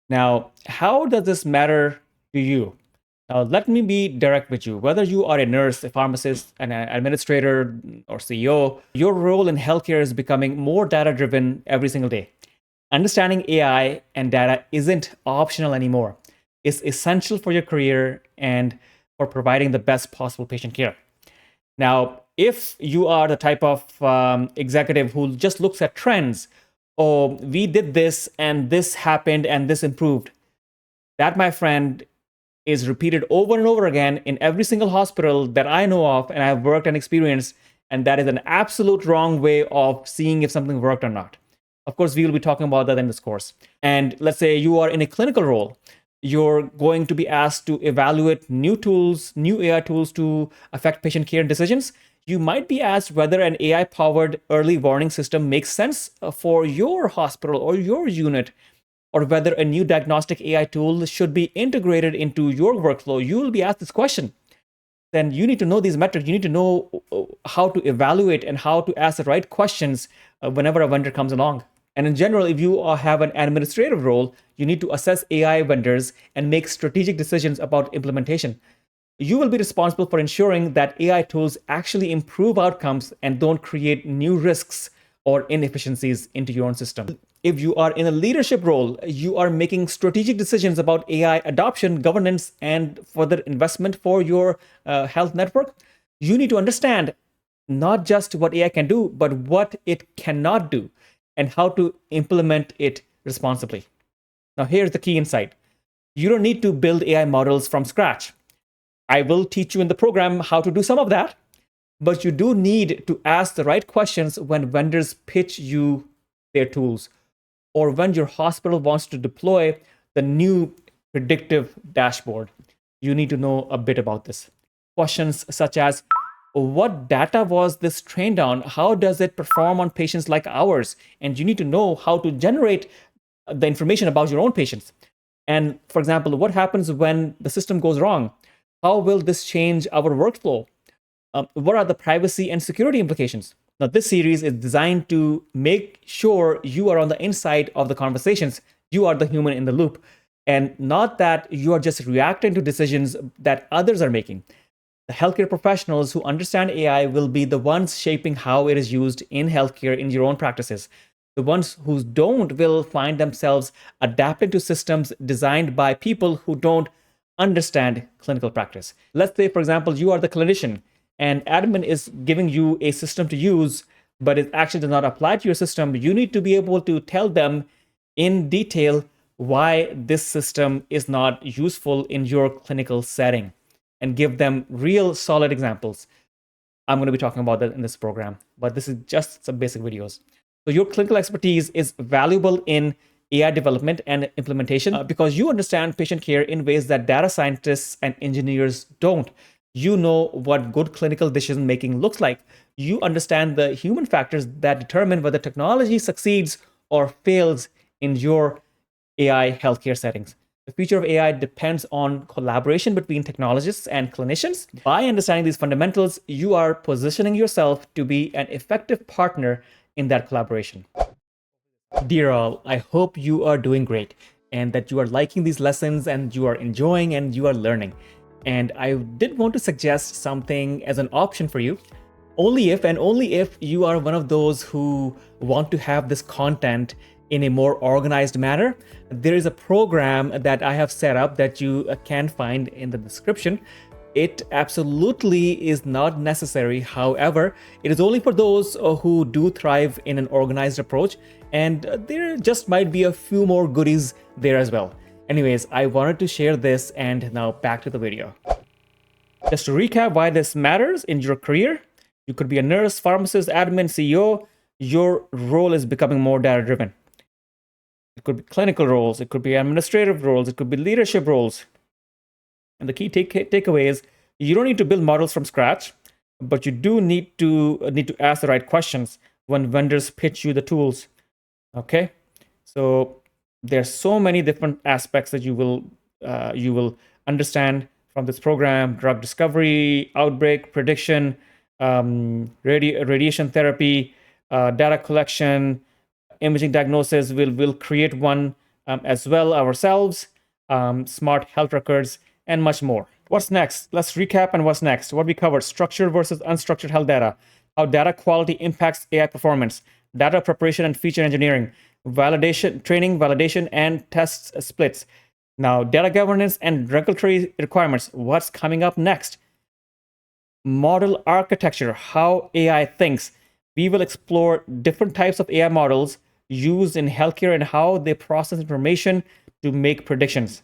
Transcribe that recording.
Now, how does this matter to you? Now, let me be direct with you. Whether you are a nurse, a pharmacist, an administrator, or CEO, your role in healthcare is becoming more data driven every single day. Understanding AI and data isn't optional anymore. It's essential for your career and for providing the best possible patient care. Now, if you are the type of executive who just looks at trends, oh, we did this and this happened and this improved, that, my friend, is repeated over and over again in every single hospital that I know of and I've worked and experienced. And that is an absolute wrong way of seeing if something worked or not. Of course, we will be talking about that in this course. And let's say you are in a clinical role, you're going to be asked to evaluate new tools, new AI tools to affect patient care decisions. You might be asked whether an AI powered early warning system makes sense for your hospital or your unit, or whether a new diagnostic AI tool should be integrated into your workflow. You will be asked this question. Then you need to know these metrics. You need to know how to evaluate and how to ask the right questions whenever a vendor comes along. And in general, if you have an administrative role, you need to assess AI vendors and make strategic decisions about implementation. You will be responsible for ensuring that AI tools actually improve outcomes and don't create new risks or inefficiencies into your own system. If you are in a leadership role, you are making strategic decisions about AI adoption, governance, and further investment for your health network. You need to understand not just what AI can do, but what it cannot do and how to implement it responsibly. Now, here's the key insight. You don't need to build AI models from scratch. I will teach you in the program how to do some of that, but you do need to ask the right questions when vendors pitch you their tools, or when your hospital wants to deploy the new predictive dashboard. You need to know a bit about this. Questions such as, what data was this trained on? How does it perform on patients like ours? And you need to know how to generate the information about your own patients. And for example, what happens when the system goes wrong? How will this change our workflow? What are the privacy and security implications? Now, this series is designed to make sure you are on the inside of the conversations. You are the human in the loop, and not that you are just reacting to decisions that others are making. The healthcare professionals who understand AI will be the ones shaping how it is used in healthcare in your own practices. The ones who don't will find themselves adapting to systems designed by people who don't understand clinical practice. Let's say, for example, you are the clinician and admin is giving you a system to use, but it actually does not apply to your system. You need to be able to tell them in detail why this system is not useful in your clinical setting and give them real solid examples. I'm going to be talking about that in this program, but this is just some basic videos. So your clinical expertise is valuable in AI development and implementation because you understand patient care in ways that data scientists and engineers don't. You know what good clinical decision making looks like. You understand the human factors that determine whether technology succeeds or fails in your AI healthcare settings. The future of AI depends on collaboration between technologists and clinicians. By understanding these fundamentals, you are positioning yourself to be an effective partner in that collaboration. Dear all, I hope you are doing great and that you are liking these lessons and you are enjoying and you are learning. And I did want to suggest something as an option for you. Only if you are one of those who want to have this content in a more organized manner, there is a program that I have set up that you can find in the description. It absolutely is not necessary. However, it is only for those who do thrive in an organized approach, and there just might be a few more goodies there as well. Anyways, I wanted to share this, and now back to the video. Just to recap why this matters in your career, you could be a nurse, pharmacist, admin, CEO. Your role is becoming more data-driven. It could be clinical roles, it could be administrative roles, it could be leadership roles. And the key takeaway is you don't need to build models from scratch, but you do need to ask the right questions when vendors pitch you the tools. Okay, so there's so many different aspects that you will understand from this program: drug discovery, outbreak prediction, radiation therapy, data collection, imaging diagnosis. We'll create one as well ourselves, smart health records, and much more. What's next? Let's recap on what's next. What we covered: structured versus unstructured health data, how data quality impacts AI performance, data preparation and feature engineering, validation, training, validation, and test splits. Now, data governance and regulatory requirements. What's coming up next? Model architecture, how AI thinks. We will explore different types of AI models used in healthcare and how they process information to make predictions.